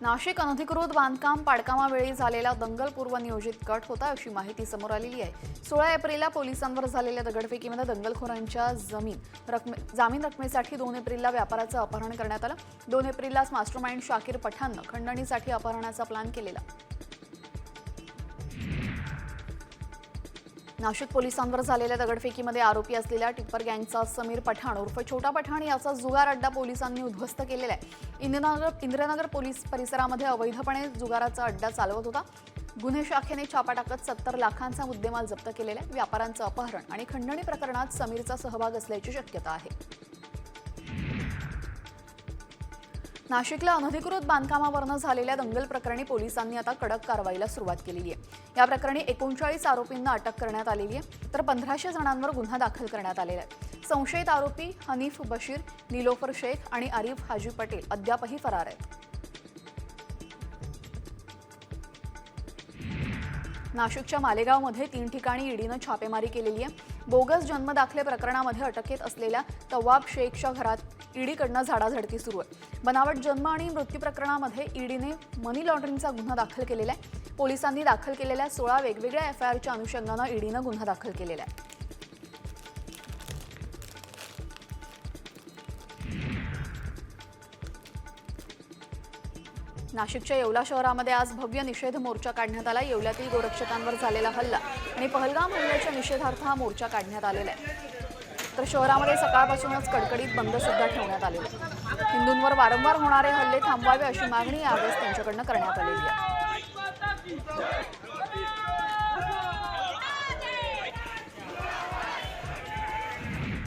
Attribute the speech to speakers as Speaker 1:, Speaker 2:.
Speaker 1: नाशिक अनधिकृत बांधकाम पाडकामावेळी झालेला दंगलपूर्व नियोजित कट होता अशी माहिती समोर आलेली आहे। 16 एप्रिलला पोलिसांवर झालेल्या दगडफेकीमध्ये दंगलखोरांच्या जामीन रकमेसाठी 2 एप्रिलला व्यापाराचं अपहरण करण्यात आलं। 2 एप्रिलला मास्टरमाइंड शाकीर पठाणनं खंडणीसाठी अपहरणाचा प्लॅन केलेला। नाशिक पोलिसांवर झालेल्या दगडफेकीमध्ये आरोपी असलेल्या टिप्पर गँगचा समीर पठाण उर्फ छोटा पठाण याचा जुगार अड्डा पोलिसांनी उद्ध्वस्त केलेला आहे। इंद्रनगर पोलीस परिसरामध्ये अवैधपणे जुगाराचा अड्डा चालवत होता। गुन्हे शाखेने छापा टाकत 70 लाखांचा मुद्देमाल जप्त केलेला आहे। व्यापाऱ्यांचं अपहरण आणि खंडणी प्रकरणात समीरचा सहभाग असल्याची शक्यता आहे। नाशिकला अनधिकृत बांधकामावरून झालेल्या दंगल प्रकरणी पोलिसांनी आता कडक कारवाईला सुरुवात केलेली आहे। या प्रकरणी 39 आरोपींना अटक करण्यात आलेली आहे, तर 1500 जणांवर गुन्हा दाखल करण्यात आलेला आहे। संशयित आरोपी हनीफ बशीर, निलोफर शेख आणि आरिफ हाजी पटेल अद्यापही फरार आहेत। नाशिकच्या मालेगावमध्ये 3 ठिकाणी ईडीनं छापेमारी केलेली आहे। बोगस जन्म दाखले प्रकरणामध्ये अटकेत असलेल्या तवाब शेखच्या घरात ईडीकडनं झाडाझडती सुरू आहे। बनावट जन्म आणि मृत्यू प्रकरणामध्ये ईडीने मनी लॉन्ड्रिंगचा गुन्हा दाखल केलेला आहे। पोलिसांनी दाखल केलेल्या 16 वेगवेगळ्या एफआयआरच्या अनुषंगानं ईडीनं गुन्हा दाखल केलेला आहे। नाशिकच्या येवला शहरामध्ये आज भव्य निषेध मोर्चा काढण्यात आला। येवल्यातील गोरक्षकांवर झालेला हल्ला आणि पहलगाम हल्ल्याच्या निषेधार्थ हा मोर्चा काढण्यात आलेला आहे। तर शहरामध्ये सकाळपासूनच कडकडीत बंद सुद्धा ठेवण्यात आलेला आहे। हिंदूंवर वारंवार होणारे हल्ले थांबवावे अशी मागणी यावेळेस त्यांच्याकडनं करण्यात आलेली आहे।